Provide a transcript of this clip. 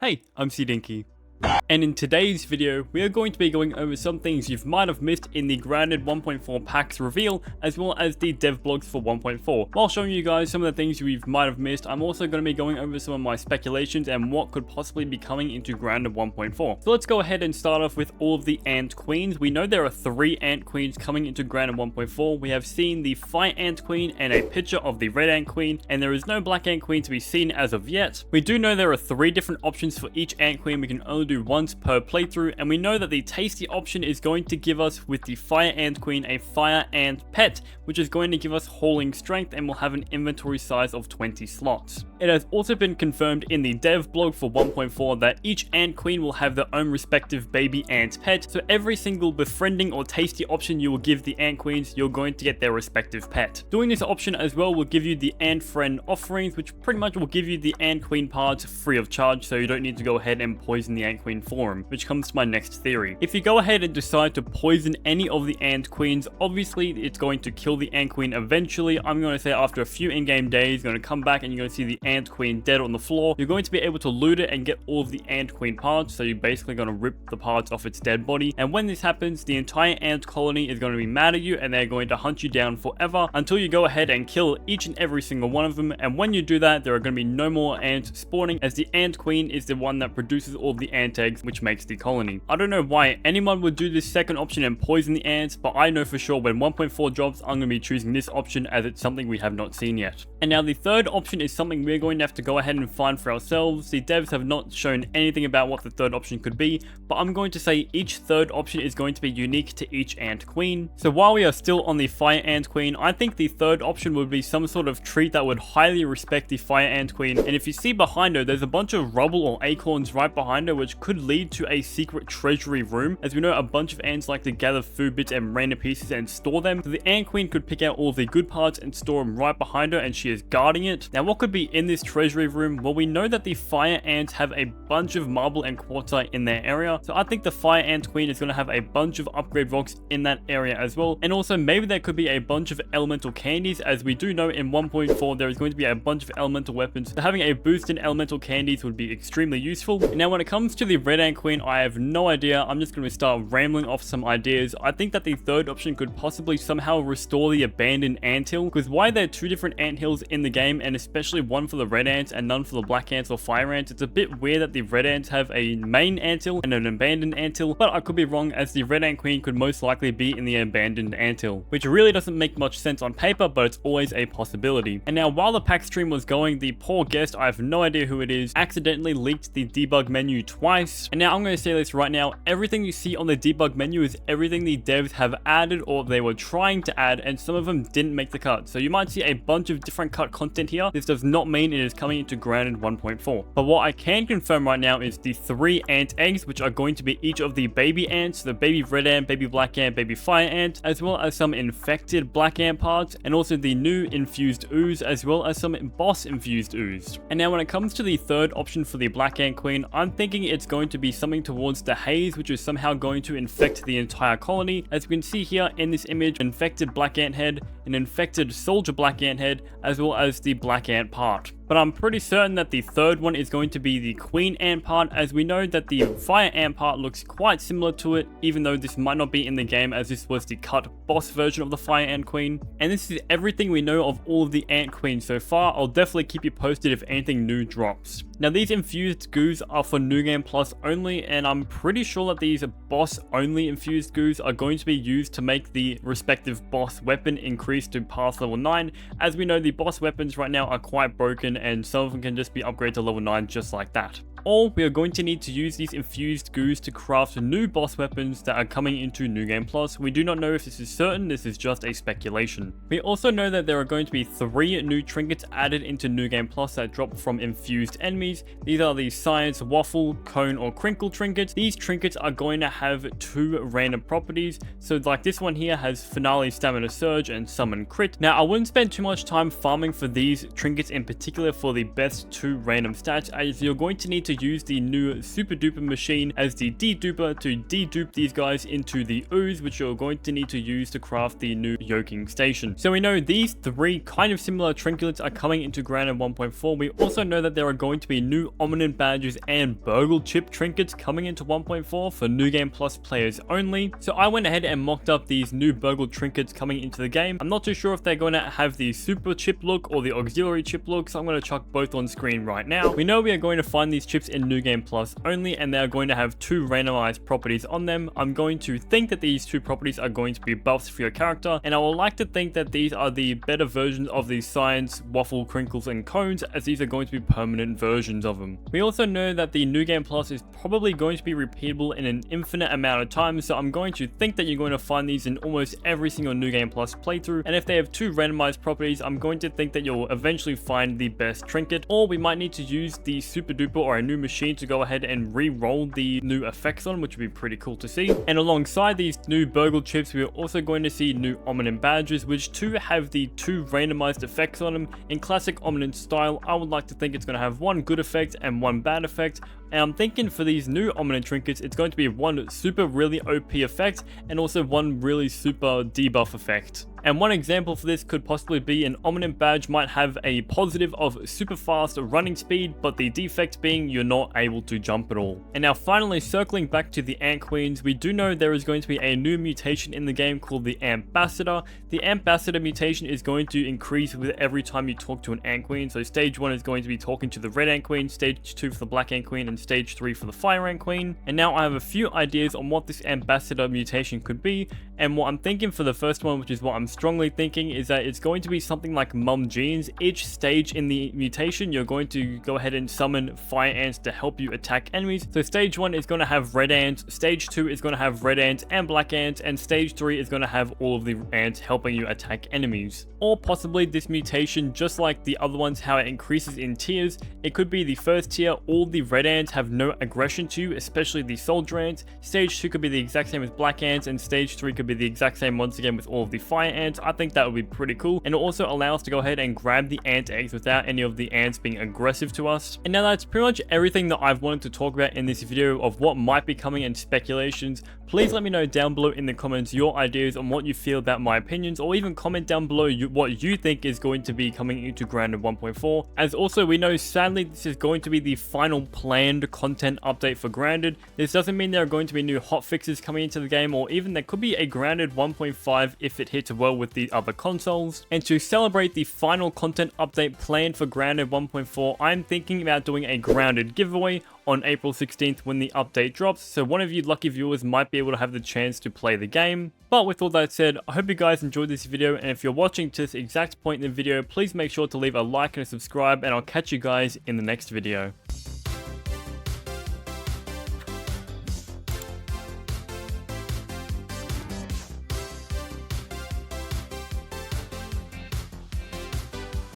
Hey, I'm CDiinky. And in today's video, we are going to be going over some things you might have missed in the Grounded 1.4 packs reveal, as well as the dev blogs for 1.4. While showing you guys some of the things you might have missed, I'm also going to be going over some of my speculations and what could possibly be coming into Grounded 1.4. So let's go ahead and start off with all of the Ant Queens. We know there are 3 Ant Queens coming into Grounded 1.4. We have seen the Fire Ant Queen and a picture of the Red Ant Queen, and there is no Black Ant Queen to be seen as of yet. We do know there are 3 different options for each Ant Queen. We can only do once per playthrough, and we know that the tasty option is going to give us, with the Fire Ant Queen, a Fire Ant pet, which is going to give us hauling strength and will have an inventory size of 20 slots. It has also been confirmed in the dev blog for 1.4 that each Ant Queen will have their own respective baby ant pet, so every single befriending or tasty option you will give the Ant Queens, you're going to get their respective pet. Doing this option as well will give you the Ant Friend offerings, which pretty much will give you the Ant Queen parts free of charge, so you don't need to go ahead and poison the Ant Queen for them, which comes to my next theory. If you go ahead and decide to poison any of the Ant Queens, obviously it's going to kill the Ant Queen eventually. I'm going to say after a few in-game days, you're going to come back and you're going to see the Ant Queen dead on the floor. You're going to be able to loot it and get all of the Ant Queen parts, so you're basically going to rip the parts off its dead body. And when this happens, the entire ant colony is going to be mad at you and they're going to hunt you down forever until you go ahead and kill each and every single one of them. And when you do that, there are going to be no more ants spawning, as the Ant Queen is the one that produces all of the ant eggs, which makes the colony. I don't know why anyone would do this second option and poison the ants, but I know for sure when 1.4 drops, I'm going to be choosing this option, as it's something we have not seen yet. And now the third option is something we're going to have to go ahead and find for ourselves. The devs have not shown anything about what the third option could be, but I'm going to say each third option is going to be unique to each Ant Queen. So while we are still on the Fire Ant Queen, I think the third option would be some sort of treat that would highly respect the Fire Ant Queen. And if you see behind her, there's a bunch of rubble or acorns right behind her, which could lead to a secret treasury room. As we know, a bunch of ants like to gather food bits and random pieces and store them, so the Ant Queen could pick out all the good parts and store them right behind her, and she is guarding it. Now what could be in this treasury room? Well, we know that the Fire Ants have a bunch of marble and quartzite in their area, so I think the Fire Ant Queen is going to have a bunch of upgrade rocks in that area as well. And also maybe there could be a bunch of elemental candies, as we do know in 1.4 there is going to be a bunch of elemental weapons, so having a boost in elemental candies would be extremely useful. And now when it comes to the Red Ant Queen, I have no idea. I'm just going to start rambling off some ideas. I think that the third option could possibly somehow restore the abandoned anthill, because why there are 2 different anthills in the game, and especially one for the red ants and none for the black ants or fire ants, it's a bit weird that the red ants have a main anthill and an abandoned anthill, but I could be wrong, as the Red Ant Queen could most likely be in the abandoned anthill, which really doesn't make much sense on paper, but it's always a possibility. And now while the pack stream was going, the poor guest, I have no idea who it is, accidentally leaked the debug menu twice. And now I'm going to say this right now, everything you see on the debug menu is everything the devs have added or they were trying to add, and some of them didn't make the cut. So you might see a bunch of different cut content here. This does not mean it is coming into Grounded 1.4. But what I can confirm right now is the 3 ant eggs, which are going to be each of the baby ants, the baby red ant, baby black ant, baby fire ant, as well as some infected black ant parts, and also the new infused ooze, as well as some boss infused ooze. And now when it comes to the third option for the Black Ant Queen, I'm thinking it's going to be something towards the haze, which is somehow going to infect the entire colony. As you can see here in this image, infected black ant head, an infected soldier black ant head, as well as the black ant part. But I'm pretty certain that the third one is going to be the Queen Ant part, as we know that the Fire Ant part looks quite similar to it, even though this might not be in the game, as this was the cut boss version of the Fire Ant Queen. And this is everything we know of all of the Ant Queens so far. I'll definitely keep you posted if anything new drops. Now these infused goos are for New Game Plus only, and I'm pretty sure that these boss only infused goos are going to be used to make the respective boss weapon increase to past level 9, as we know the boss weapons right now are quite broken and some of them can just be upgraded to level 9 just like that. Or we are going to need to use these infused goos to craft new boss weapons that are coming into New Game Plus. We do not know if this is certain, this is just a speculation. We also know that there are going to be 3 new trinkets added into New Game Plus that drop from infused enemies. These are the Science, Waffle, Cone or Crinkle trinkets. These trinkets are going to have 2 random properties. So like this one here has Finale Stamina Surge and Summon Crit. Now I wouldn't spend too much time farming for these trinkets in particular for the best 2 random stats, as you're going to need to to use the new super duper machine as the deduper to dedupe these guys into the ooze, which you're going to need to use to craft the new yoking station. So we know these three kind of similar trinkets are coming into Grounded 1.4. We also know that there are going to be new Ominent badges and BURG.L chip trinkets coming into 1.4 for New Game Plus players only. So I went ahead and mocked up these new BURG.L trinkets coming into the game. I'm not too sure if they're going to have the super chip look or the auxiliary chip look, so I'm going to chuck both on screen right now. We know we are going to find these chips in New Game Plus only, and they are going to have two randomized properties on them. I'm going to think that these two properties are going to be buffs for your character, and I would like to think that these are the better versions of the science, waffle, crinkles, and cones, as these are going to be permanent versions of them. We also know that the New Game Plus is probably going to be repeatable in an infinite amount of times, so I'm going to think that you're going to find these in almost every single New Game Plus playthrough, and if they have two randomized properties, I'm going to think that you'll eventually find the best trinket, or we might need to use the super duper or a new machine to go ahead and re-roll the new effects on, which would be pretty cool to see. And alongside these new BURG.L chips, we're also going to see new Ominent badges, which too have the two randomized effects on them. In classic Ominent style, I would like to think it's going to have one good effect and one bad effect. And I'm thinking for these new Ominent trinkets, it's going to be one super really OP effect and also one really super debuff effect. And one example for this could possibly be an Ominent badge might have a positive of super fast running speed, but the defect being you're not able to jump at all. And now finally, circling back to the Ant Queens, we do know there is going to be a new mutation in the game called the Antbassador. The Antbassador mutation is going to increase with every time you talk to an Ant Queen. So stage 1 is going to be talking to the Red Ant Queen, stage 2 for the Black Ant Queen, and stage 3 for the Fire Ant Queen. And now I have a few ideas on what this Antbassador mutation could be, and what I'm thinking for the first one, which is what I'm strongly thinking, is that it's going to be something like Mum Jeans. Each stage in the mutation, you're going to go ahead and summon fire ants to help you attack enemies. So stage 1 is going to have red ants, stage 2 is going to have red ants and black ants, and stage 3 is going to have all of the ants helping you attack enemies. Or possibly this mutation, just like the other ones, how it increases in tiers. It could be the first tier, all the red ants have no aggression to you, especially the soldier ants. Stage 2 could be the exact same as black ants, and stage 3 could be the exact same once again with all of the fire ants. I think that would be pretty cool, and it also allows us to go ahead and grab the ant eggs without any of the ants being aggressive to us. And now that's pretty much everything that I've wanted to talk about in this video of what might be coming and speculations. Please let me know down below in the comments your ideas on what you feel about my opinions, or even comment down below what you think is going to be coming into Grounded 1.4. As also, we know sadly this is going to be the final planned content update for Grounded. This doesn't mean there are going to be new hotfixes coming into the game, or even there could be a Grounded 1.5 if it hits well with the other consoles. And to celebrate the final content update planned for Grounded 1.4, I'm thinking about doing a Grounded giveaway on April 16th when the update drops, so one of you lucky viewers might be able to have the chance to play the game. But with all that said, I hope you guys enjoyed this video, and if you're watching to this exact point in the video, please make sure to leave a like and a subscribe, and I'll catch you guys in the next video.